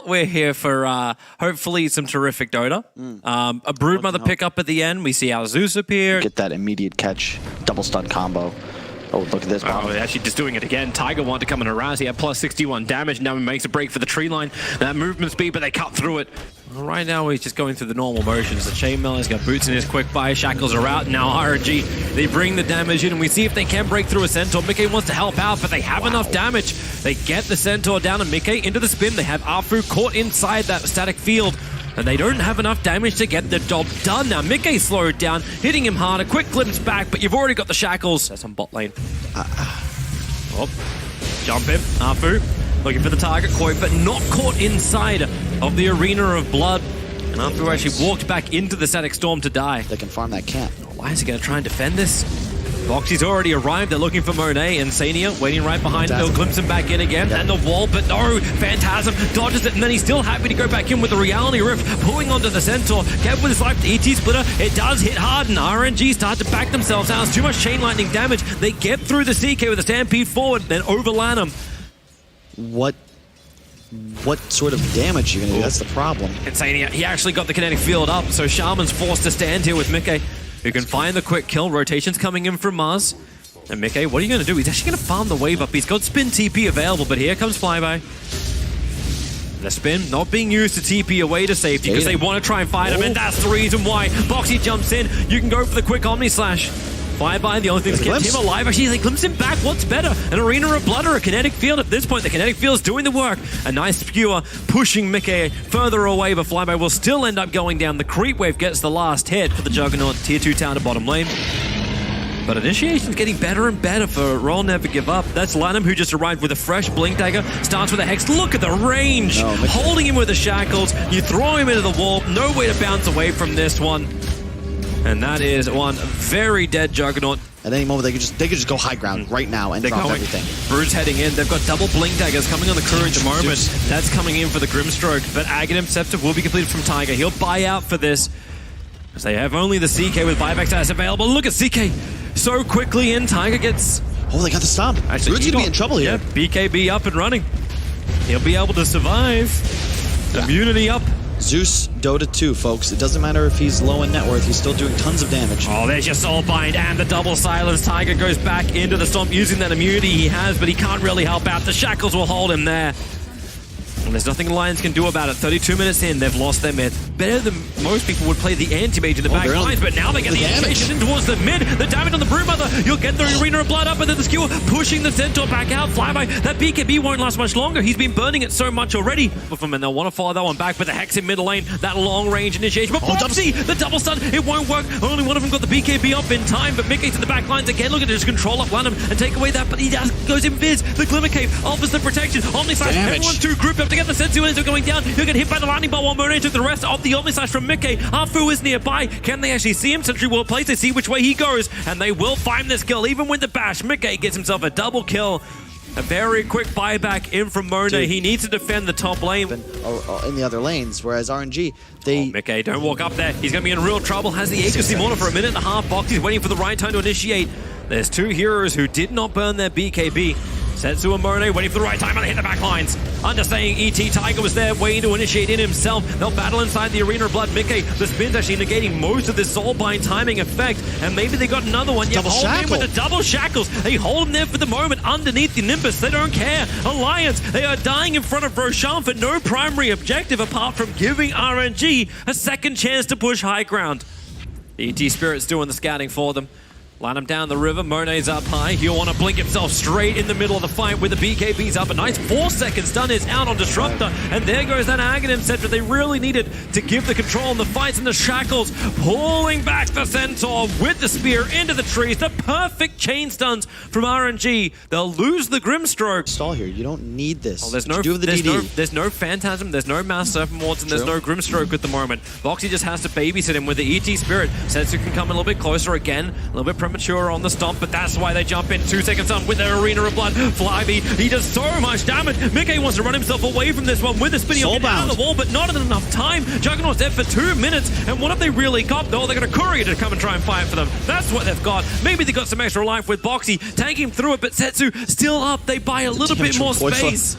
We're here for hopefully some terrific Dota. A Broodmother pickup at the end. We see our Zeus appear. Get that immediate catch, double stun combo. Oh, look at this. Oh, actually just doing it again. Tiger wanted to come in around. He had plus 61 damage. Now he makes a break for the tree line. That movement speed, but they cut through it. Well, right now he's just going through the normal motions. The chainmail, he's got boots in his quick buy. Shackles are out. Now RNG, they bring the damage in, and we see if they can break through a Centaur. Mickey wants to help out, but they have enough damage. They get the Centaur down, and Mickey into the spin. They have Afu caught inside that static field. And they don't have enough damage to get the job done. Now, Mickey slowed down, hitting him hard. A quick glimpse back, but you've already got the shackles. That's on bot lane. Oh, jump him. Afu looking for the target, Koi, but not caught inside of the Arena of Blood. And Afu actually walked back into the static storm to die. They can farm that camp. Why is he going to try and defend this? Boxy's already arrived. They're looking for Monet and Sania waiting right behind him. They'll glimpse him back in again. And the wall, but no, Phantasm dodges it, and then he's still happy to go back in with the Reality Rift, pulling onto the Centaur. Kept with his life to ET Splitter. It does hit hard, and RNG start to back themselves out. It's too much chain lightning damage. They get through the CK with a stampede forward, then overland him. What sort of damage are you going to do? That's the problem. And Sania, he actually got the kinetic field up, so Shaman's forced to stand here with Mickey, who can find the quick kill. Rotations coming in from Mars. And Mickey, what are you going to do? He's actually going to farm the wave up. He's got spin TP available, but here comes Flyby. The spin not being used to TP away to safety because they want to try and fight him, and that's the reason why. Boxy jumps in. You can go for the quick Omni Slash. Flyby, the only thing that's kept him alive. Actually, they glimpse him back. What's better? An Arena of Blood or a kinetic field? At this point, the kinetic field's doing the work. A nice skewer pushing Mickey further away, but Flyby will still end up going down. The creep wave gets the last hit for the Juggernaut tier 2 town to bottom lane. But initiation's getting better and better for Roll Never Give Up. That's Lanham, who just arrived with a fresh Blink Dagger. Starts with a Hex. Look at the range! Holding him with the shackles. You throw him into the wall. No way to bounce away from this one. And that is one very dead Juggernaut. At any moment, they could just go high ground right now and drop everything. Brood's heading in. They've got double Blink Daggers coming on the Courage at the moment. That's coming in for the Grimstroke. But Aghanim Scepter will be completed from Tiger. He'll buy out for this, because they have only the CK with buyback status available. Look at CK so quickly in. Tiger gets... Oh, they got the stomp. Brood's going to be in trouble here. Yeah, BKB up and running. He'll be able to survive. Immunity up. Zeus, Dota 2, folks. It doesn't matter if he's low in net worth, he's still doing tons of damage. Oh, there's your Soulbind and the double silence. Tiger goes back into the stomp using that immunity he has, but he can't really help out. The shackles will hold him there. And there's nothing Lions can do about it. 32 minutes in, they've lost their mid. Better than most people would play the anti-mage in the back lines, but now they get the animation in towards the mid. The damage on the Broodmother. You'll get the Arena of Blood up, and then the skewer pushing the Centaur back out. Flyby, that BKB won't last much longer. He's been burning it so much already. And they'll want to follow that one back, but the Hex in middle lane, that long range initiation. But Boxy, the double stun, it won't work. Only one of them got the BKB up in time, but Mickey's in the back lines again. Look at it, just control up Lanham and take away that, but he goes in Viz. The Glimmer Cave offers the protection. Omni Slash, everyone too grouped up together. Sensu ends up going down. He'll get hit by the lightning bolt while Monet took the rest of the Omni Slash from Mickey. Afu is nearby. Can they actually see him? Sentry will place. They see which way he goes, and they will find this kill. Even with the bash, Mickey gets himself a double kill. A very quick buyback in from Monet. He needs to defend the top lane. In the other lanes, whereas RNG, they... Mickey, don't walk up there. He's going to be in real trouble. Has the Aegis Immortal for a minute and a half. Boxy's waiting for the right time to initiate. There's two heroes who did not burn their BKB. Setsu and Monet waiting for the right time, and they hit the back lines. Understaying ET, Tiger was there waiting to initiate in himself. They'll battle inside the Arena of Blood. Mickey, the spin's actually negating most of this Soulbind timing effect, and maybe they got another one. Double shackle. With the double shackles. They hold him there for the moment underneath the Nimbus. They don't care. Alliance, they are dying in front of Roshan for no primary objective apart from giving RNG a second chance to push high ground. The ET Spirit's doing the scouting for them. Line him down the river. Monet's up high. He'll want to blink himself straight in the middle of the fight with the BKBs up. A nice 4-second stun is out on Disruptor. And there goes that Aghanim Scepter. They really needed to give the control on the fights, and the shackles pulling back the Centaur with the spear into the trees. The perfect chain stuns from RNG. They'll lose the Grimstroke. Stall here. You don't need this. Oh, there's no Phantasm, there's no Mass Serpent Wards, and there's no Grimstroke at the moment. Boxy just has to babysit him with the ET Spirit. Setsu can come a little bit closer again. A little bit premature on the stomp, but that's why they jump in. 2 seconds on with their Arena of Blood. Flyby, he does so much damage. Mickey wants to run himself away from this one with the spinny out of the wall, but not in enough time. Juggernaut's dead for 2 minutes, and what have they really got? Oh, they got a courier to come and try and fight for them. That's what they've got. Maybe they got some extra life with Boxy, tanking him through it, but Setsu still up. They buy a little bit more space.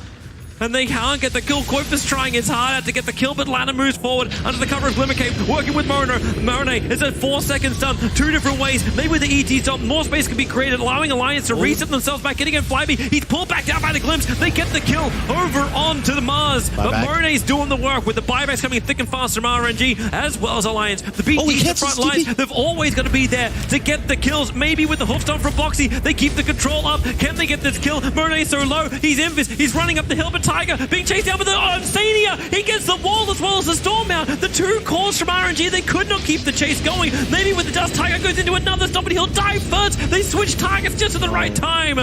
and they can't get the kill. Koifa's trying his hard to get the kill, but Lana moves forward under the cover of Glimmer Cape, working with Mono. Morone is at 4 seconds done, 2 different ways. Maybe with the ET stop, more space can be created, allowing Alliance to reset themselves back in again. Flyby, he's pulled back down by the Glimpse. They get the kill over onto the Mars, but Morone's doing the work with the buybacks coming thick and fast from RNG as well as Alliance. The BT's the front lines, they've always got to be there to get the kills. Maybe with the hoof stomp from Boxy, they keep the control up. Can they get this kill? Morone's so low, he's Invis, he's running up the hill, but Tiger being chased down with the Insania. He gets the wall as well as the storm out. The 2 cores from RNG, they could not keep the chase going. Maybe with the dust, Tiger goes into another stop, but he'll die first. They switch targets just at the right time.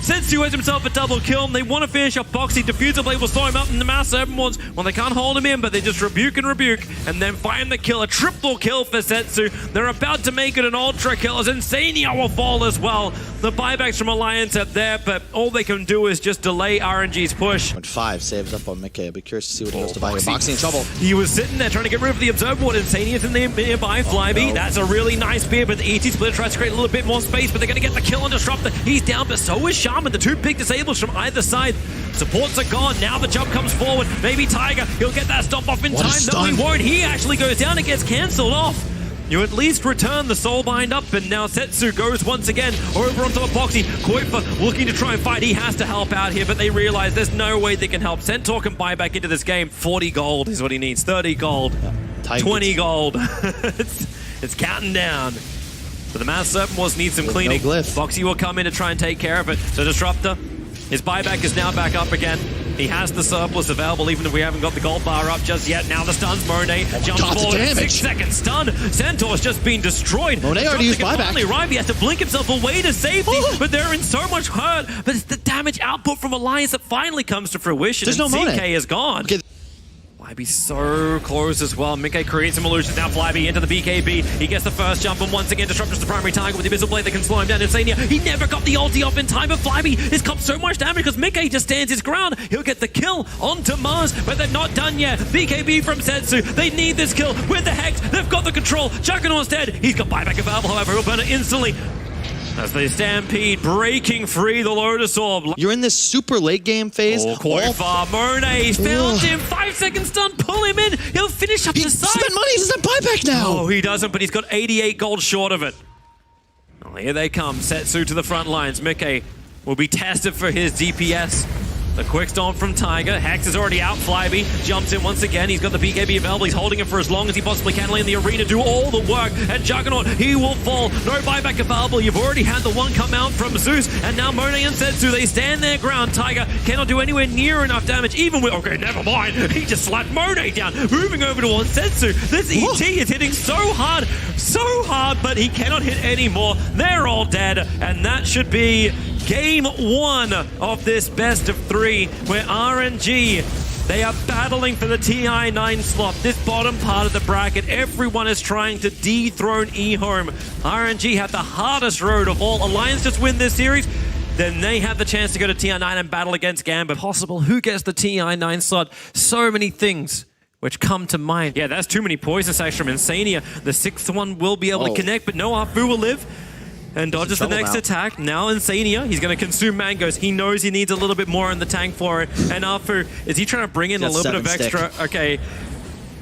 Sensu has himself a double kill, and they want to finish up Boxy. Diffuser Blade will slow him up, and the Mass Urban ones, well, they can't hold him in, but they just rebuke, and then find the kill. A triple kill for Sensu. They're about to make it an ultra kill, as Insania will fall as well. The buybacks from Alliance up there, but all they can do is just delay RNG's push. 5 saves up on Mickey. I'll be curious to see what he goes to buy here. Boxy in trouble. He was sitting there trying to get rid of the Observer Ward. Insania's in the nearby. Flyby, no. That's a really nice spear, but the ET Splitter tries to create a little bit more space, but they're going to get the kill on Disruptor. He's down, but so is Shaman. The 2 big disables from either side. Supports are gone. Now the jump comes forward. Maybe Tiger, he'll get that stop off in time. No, he won't. He actually goes down and gets cancelled off. You at least return the Soulbind up, and now Setsu goes once again over onto a Boxy. Koifa looking to try and fight. He has to help out here, but they realize there's no way they can help. Centaur can buy back into this game. 40 gold is what he needs. 30 gold. Yeah. 20 gold. it's counting down. But the Mass Serpent Wars need some cleaning. No glyph. Boxy will come in to try and take care of it. So Disruptor, his buyback is now back up again. He has the surplus available, even if we haven't got the gold bar up just yet. Now the stuns. Morone jumps forward. 6-second stun. Centaur's just been destroyed. Morone already used buyback. Finally arrive. He has to blink himself away to safety, but they're in so much hurt. But it's the damage output from Alliance that finally comes to fruition. There's no Morone. CK is gone. Okay. Flyby so close as well. Mickey creates some illusions. Now Flyby into the BKB. He gets the first jump, and once again Disruptor's the primary target with the Abyssal Blade that can slow him down. Insania, he never got the ulti off in time, but Flyby has copped so much damage because Mickey just stands his ground. He'll get the kill onto Mars, but they're not done yet. BKB from Setsu. They need this kill with the Hex. They've got the control. Juggernaut's dead. He's got buyback available, however. He'll burn it instantly. As they stampede, breaking free the Lotus Orb. You're in this super late game phase. Koifa, Morone found him. 5 seconds done. Pull him in. He'll finish up the side. He spent money. He doesn't buy back now. Oh, he doesn't, but he's got 88 gold short of it. Well, here they come. Setsu to the front lines. Mickey will be tested for his DPS. The quick stomp from Tiger. Hex is already out. Flyby jumps in once again. He's got the BKB available. He's holding it for as long as he possibly can. In the arena, do all the work. And Juggernaut, he will fall. No buyback available. You've already had the one come out from Zeus. And now Morone and Setsu, they stand their ground. Tiger cannot do anywhere near enough damage. Even with... Okay, never mind. He just slapped Morone down. Moving over towards Setsu. This ET is hitting so hard, but he cannot hit anymore. They're all dead. And that should be game 1 of this best of 3, where RNG, they are battling for the TI9 slot. This bottom part of the bracket, everyone is trying to dethrone eHome. RNG have the hardest road of all. Alliance just win this series, then they have the chance to go to TI9 and battle against Gambit. Possible, who gets the TI9 slot? So many things which come to mind. Yeah, that's too many poison sacks from Insania. The 6th one will be able to connect, but no Afu will live. And dodges the next attack. Now Insania, he's going to consume mangoes. He knows he needs a little bit more in the tank for it. And Afu, is he trying to bring in a little bit of extra? Okay.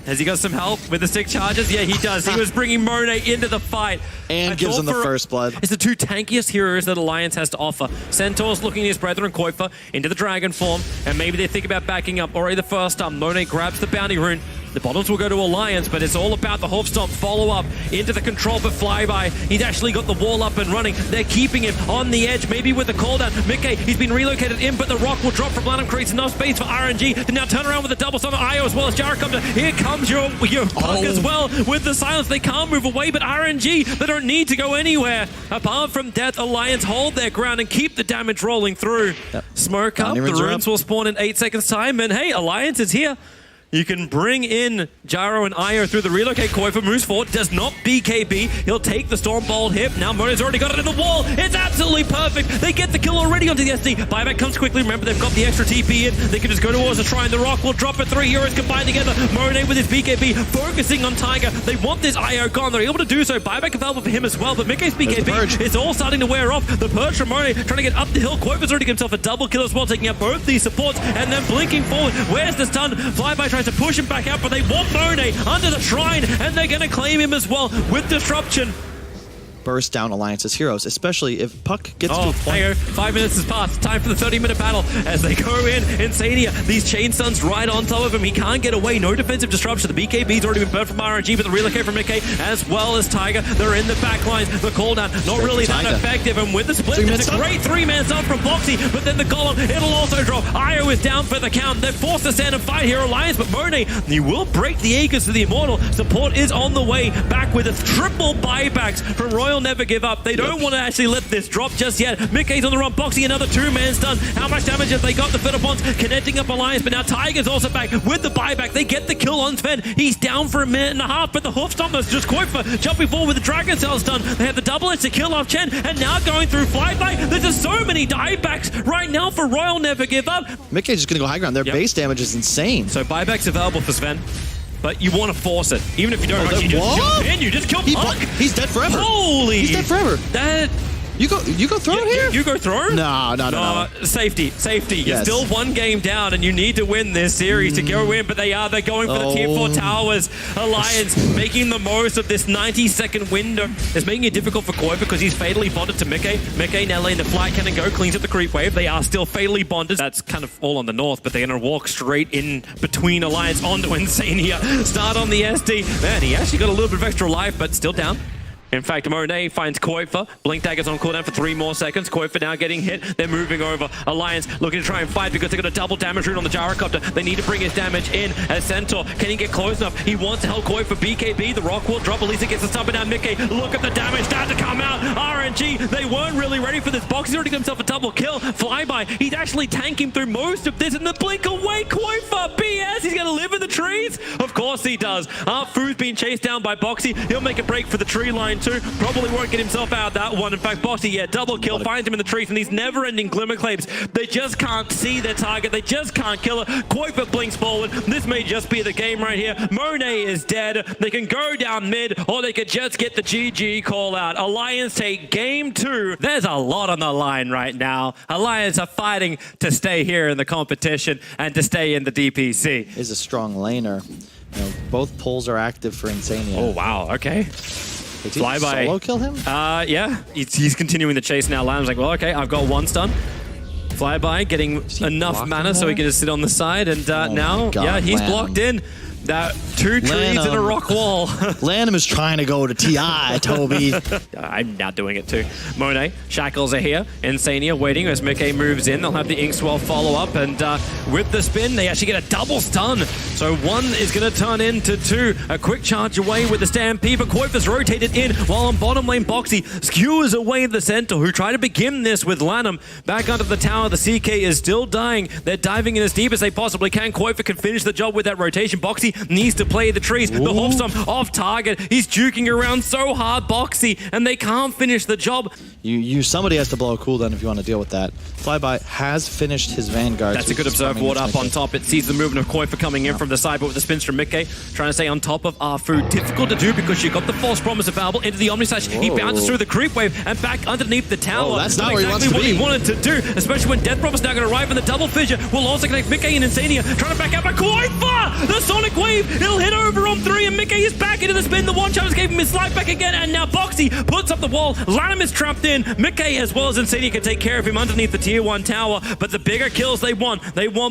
Has he got some help with the stick charges? Yeah, he does. He was bringing Morone into the fight. And gives him the first blood. It's the 2 tankiest heroes that Alliance has to offer. Centaur's looking at his brethren, Koifa, into the dragon form. And maybe they think about backing up. Already the first time, Morone grabs the bounty rune. The bottoms will go to Alliance, but it's all about the Hoof Stomp follow-up into the control for Flyby. He's actually got the wall up and running. They're keeping him on the edge, maybe with the cooldown. Mickey, he's been relocated in, but the rock will drop from Blanham, creates enough space for RNG to now turn around with a double summon. Io as well as Jarrett comes in. Here comes your puck as well with the silence. They can't move away, but RNG, they don't need to go anywhere. Apart from death, Alliance hold their ground and keep the damage rolling through. Smoke up, the runes will spawn in 8 seconds time, and hey, Alliance is here. You can bring in Gyro and Io through the relocate. Koifa moves forward, does not BKB. He'll take the Storm Bolt hit. Now Mone's already got it in the wall. It's absolutely perfect. They get the kill already onto the SD. Buyback comes quickly. Remember, they've got the extra TP in. They can just go towards the Shrine. The Rock will drop it. 3 heroes combined together. Monet with his BKB, focusing on Tiger. They want this Io gone. They're able to do so. Buyback available for him as well, but Mickey's BKB is all starting to wear off. The Purge from Monet trying to get up the hill. Koifa's already himself a double kill as well, taking out both these supports and then blinking forward. Where's the stun? Flyby tries to push him back out, but they want Monet under the Shrine, and they're going to claim him as well with Disruption. Burst down Alliance's heroes, especially if Puck gets to a point. 5 minutes has passed. Time for the 30-minute battle as they go in. Insania, these chain stuns right on top of him. He can't get away. No defensive disruption. The BKB's already been burnt from RNG, but the relocate from Mickey as well as Tiger. They're in the back lines. The cooldown not really that effective. And with the split, it's a great 3-man stun from Boxy, but then the Golem, it'll also drop. Io is down for the count. They're forced to stand and fight here, Alliance, but Monet, you will break the Aegis to the Immortal. Support is on the way back with a triple buybacks from Royal Never Give Up. They don't want to actually let this drop just yet. Mickey's on the run. Boxy, another 2-man stun. How much damage have they got? The Fiddlepons connecting up Alliance, but now Tiger's also back with the buyback. They get the kill on Sven. He's down for a minute and a half, but the Hoofstompers just Koifa jumping forward with the Dragon Cell stun. They have the double edge to kill off Chen, and now going through Flyby. There's just so many diebacks right now for Royal Never Give Up. Mickey's just going to go high ground. Their base damage is insane. So buyback's available for Sven, but you want to force it. Even if you don't, you just jump in, you just kill Puck. He's dead forever. Holy! He's dead forever. That... You go throw here? You go throw? No. Safety. Yes. You're still 1 game down, and you need to win this series to go in, but they're going for the Tier 4 towers. Alliance making the most of this 90-second window. It's making it difficult for Koi because he's fatally bonded to Mickey. Mickey now letting the flight cannon go, cleans up the creep wave. They are still fatally bonded. That's kind of all on the north, but they're going to walk straight in between Alliance onto Insania. Start on the SD. Man, he actually got a little bit of extra life, but still down. In fact, Monet finds Koifa. Blink Dagger's on cooldown for 3 more seconds. Koifa now getting hit. They're moving over. Alliance looking to try and fight because they got a double damage rune on the Gyrocopter. They need to bring his damage in as Centaur. Can he get close enough? He wants to help Koifa BKB. The Rock will drop. Elisa gets the stump down. Mickey, look at the damage start to come out. RNG, they weren't really ready for this box. He's already got himself a double kill. Flyby, he's actually tanking through most of this in the blink away. Koifa, BS, he's going to live in the trees? Of course he does. Fu's being chased down by Boxy. He'll make a break for the tree line too. Probably won't get himself out of that one. In fact, Boxy, double kill, finds him in the trees, and these never-ending glimmer claims. They just can't see their target. They just can't kill it. Koifa blinks forward. This may just be the game right here. Monet is dead. They can go down mid, or they could just get the GG call out. Alliance take game 2. There's a lot on the line right now. Alliance are fighting to stay here in the competition and to stay in the DPC. Is a strong laner. You know, both pulls are active for Insania. Oh, wow. Okay. Flyby. Solo kill him? Yeah. He's continuing the chase now. Lamb's like, well, okay, I've got 1 stun. Flyby getting enough mana so he can just sit on the side. And now, God, he's Lanham. blocked in. That 2 trees and a rock wall. Lanham is trying to go to TI, Toby. I'm now doing it too. Monet, Shackles are here. Insania waiting as Mickey moves in. They'll have the Inkswell follow up. And with the spin, they actually get a double stun. So 1 is going to turn into 2. A quick charge away with the Stampede. But Koifa's rotated in while on bottom lane, Boxy skewers away the center, who try to begin this with Lanham. Back under the tower, the CK is still dying. They're diving in as deep as they possibly can. Koifa can finish the job with that rotation. Boxy needs to play the trees. Ooh. The Hofstomp off target. He's juking around so hard, Boxy, and they can't finish the job. Somebody has to blow a cooldown if you want to deal with that. Flyby has finished his Vanguard. That's a good observed ward up on top. It sees the movement of Koifa coming in from the side, but with the spins from Mickey, trying to stay on top of Arfu. Difficult to do because you got the false promise available into the Omni Slash. He bounces through the creep wave and back underneath the tower. That's not where he wants to what be. He wanted to do, especially when Death Promise now going to arrive, and the double fissure will also connect Mickey and Insania, trying to back out, but Koifa! The Sonic Wave! It'll hit over on 3, and Mickey is back into the spin. The one challenge gave him his life back again, and now Boxy puts up the wall. Lanham is trapped in. Mickey as well as Insania can take care of him underneath the tier 1 tower, but the bigger kills they want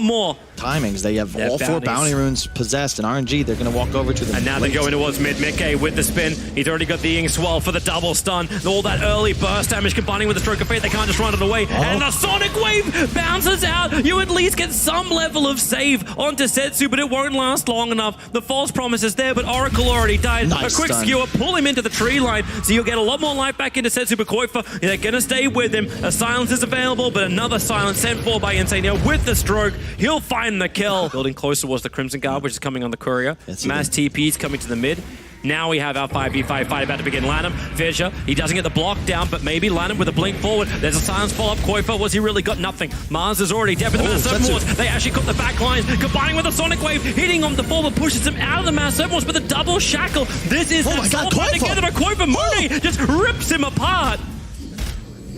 more. Timings, they have all 4 bounty runes possessed, and RNG, they're going to walk over to them. And now they're going towards mid. Mickey with the spin. He's already got the Inkswell for the double stun. All that early burst damage combining with the Stroke of Fate, they can't just run it away. And the Sonic Wave bounces out. You at least get some level of save onto Setsu, but it won't last long enough. The false promise is there, but Oracle already died. Nice a quick stun. skewer, pull him into the tree line, so you'll get a lot more life back into Setsu. But Koifa, they're going to stay with him. A silence is available, but another silence sent for by Insania with the stroke. He'll find find the kill. Building closer towards the Crimson Guard, which is coming on the courier. Mass TPs coming to the mid. Now we have our 5v5 fight about to begin. Lanham, Fissure, he doesn't get the block down, but maybe Lanham with a blink forward. There's a silence follow-up. Koifa, what's he really got? Nothing. Mars is already dead with the Mass Serpent. They actually cut the back lines, combining with the Sonic Wave, hitting on the forward, pushes him out of the Mass Serpent with a double shackle. This is together, but Koifa Mooney just rips him apart.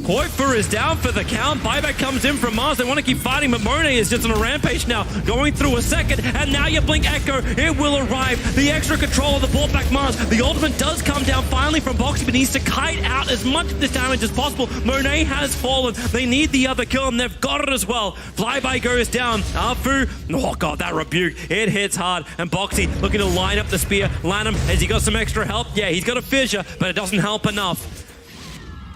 Koifa is down for the count. Buyback comes in from Mars. They want to keep fighting, but Monet is just on a rampage now. Going through a second, and now you blink Echo. It will arrive. The extra control of the brought back Mars. The ultimate does come down finally from Boxy, but needs to kite out as much of this damage as possible. Monet has fallen. They need the other kill, and they've got it as well. Flyby goes down. Afu, oh god, that rebuke. It hits hard, and Boxy looking to line up the spear. Lanham, has he got some extra help? Yeah, he's got a fissure, but it doesn't help enough.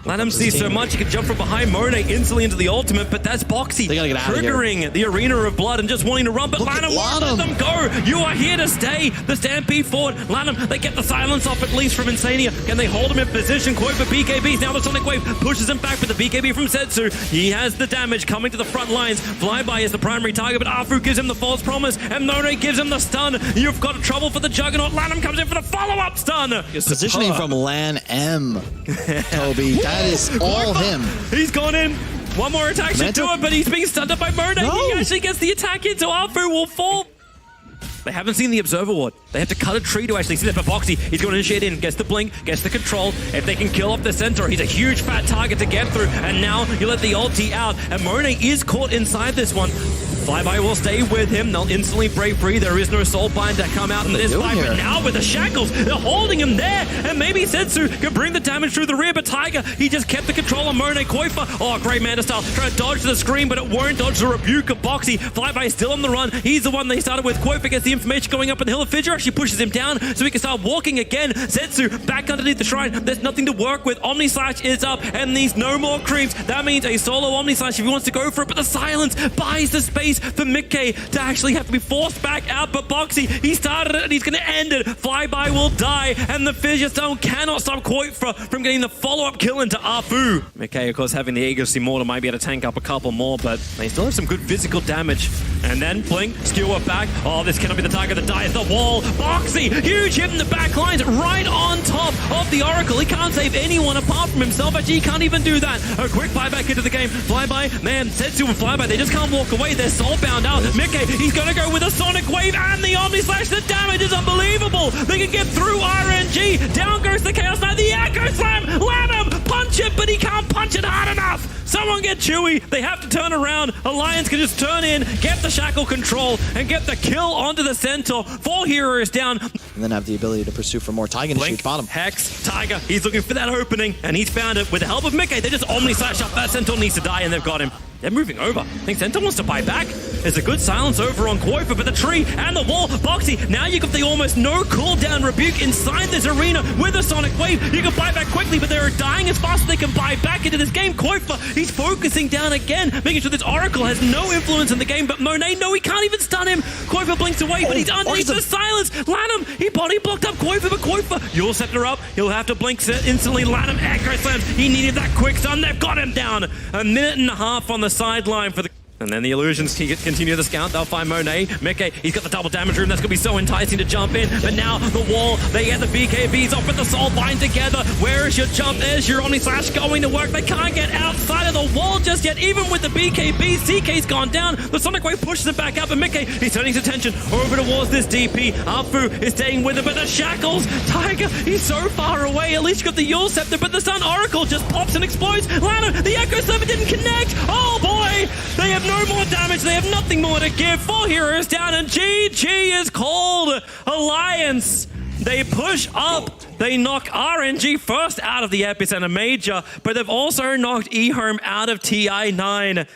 Lanham sees so much, he can jump from behind Monet instantly into the ultimate, but that's Boxy triggering the Arena of Blood and just wanting to run, but Lanham won't let them go. You are here to stay. The stampede forward. Lanham, they get the silence off at least from Insania. Can they hold him in position? Quote for BKBs. Now the Sonic Wave pushes him back with the BKB from Setsu. He has the damage coming to the front lines. Flyby is the primary target, but Afu gives him the false promise, and Monet gives him the stun. You've got trouble for the Juggernaut. Lanham comes in for the follow-up stun. Positioning from Lan M, Toby. That is all him. He's gone in. One more attack should do it, but he's being stunned up by Monet. No. He actually gets the attack in, so Afu will fall. They haven't seen the Observer Ward. They have to cut a tree to actually see that. But Boxy, he's going to initiate in, gets the blink, gets the control. If they can kill off the center, he's a huge fat target to get through. And now you let the ulti out, and Monet is caught inside this one. Flyby will stay with him. They'll instantly break free. There is no Soulbind to come out in this fight. But now with the shackles, they're holding him there. And maybe Setsu can bring the damage through the rear. But Tiger, he just kept the control on Monet. Koifa, oh, great Manta style. Trying to dodge the screen, but it won't dodge the rebuke of Boxy. Flyby is still on the run. He's the one they started with. Koifa gets the information going up in the hill of Fissure. Actually pushes him down so he can start walking again. Setsu back underneath the shrine. There's nothing to work with. Omni Slash is up, and these no more creeps. That means a solo Omni Slash if he wants to go for it. But the silence buys the space for Mickey to actually have to be forced back out, but Boxy, he started it and he's going to end it. Flyby will die, and the Fissure Stone cannot stop Koifa from getting the follow-up kill into Afu. Mickey, of course, having the Aegis Immortal might be able to tank up a couple more, but they still have some good physical damage. And then Blink, skewer back. Oh, this cannot be the target that dies. The wall. Boxy, huge hit in the back lines, right on top of the Oracle. He can't save anyone apart from himself. Actually, he can't even do that. A quick buyback into the game. Flyby, man, Setsu and Flyby, they just can't walk away. They're soulbound out. Mickey, he's going to go with a Sonic Wave and the Omni Slash. The damage is unbelievable. They can get through RNG. Down goes the Chaos Knight. The Echo Slam. Lanham, punch it, but he can't punch it hard enough. Someone get Chewy. They have to turn around. Alliance can just turn in, get the shackle control, and get the kill onto the Centaur. 4 heroes down. And then have the ability to pursue for more. Tiger to shoot bottom. Hex, Tiger, he's looking for that opening, and he's found it. With the help of Mickey, they just Omni Slash up. That Centaur needs to die, and they've got him. They're moving over. I think Centaur wants to buy back. There's a good silence over on Koifa, but the tree and the wall. Boxy, now you got the almost no cooldown rebuke inside this arena with a Sonic Wave. You can buy back quickly, but they're dying as fast as they can buy back into this game. Koifa, he's focusing down again, making sure this Oracle has no influence in the game, but Monet, no, he can't even stun him. Koifa blinks away, but he's underneath the silence. Lanham, he body blocked up Koifa, but Koifa, you'll set her up. He'll have to blink instantly. Lanham, Echo Slams. He needed that quick stun. They've got him down. A minute and a half on the sideline for the... And then the Illusions continue the scout. They'll find Monet. Mickey, he's got the double damage room. That's going to be so enticing to jump in. But now the wall, they get the BKBs off with the soul bind together. Where is your jump? There's your Omni Slash going to work. They can't get outside of the wall just yet. Even with the BKB, CK's gone down. The Sonic Wave pushes it back up. And Mickey, he's turning his attention over towards this DP. Afu is staying with it, but the shackles. Tiger, he's so far away. At least you got the Yule Scepter, but the Sun Oracle just pops and explodes. Lana, the Echo Scepter didn't connect. Oh boy, they have no more damage. They have nothing more to give. 4 heroes down, and GG is called. Alliance, they push up. They knock RNG first out of the Epicenter Major, but they've also knocked eHome out of TI9.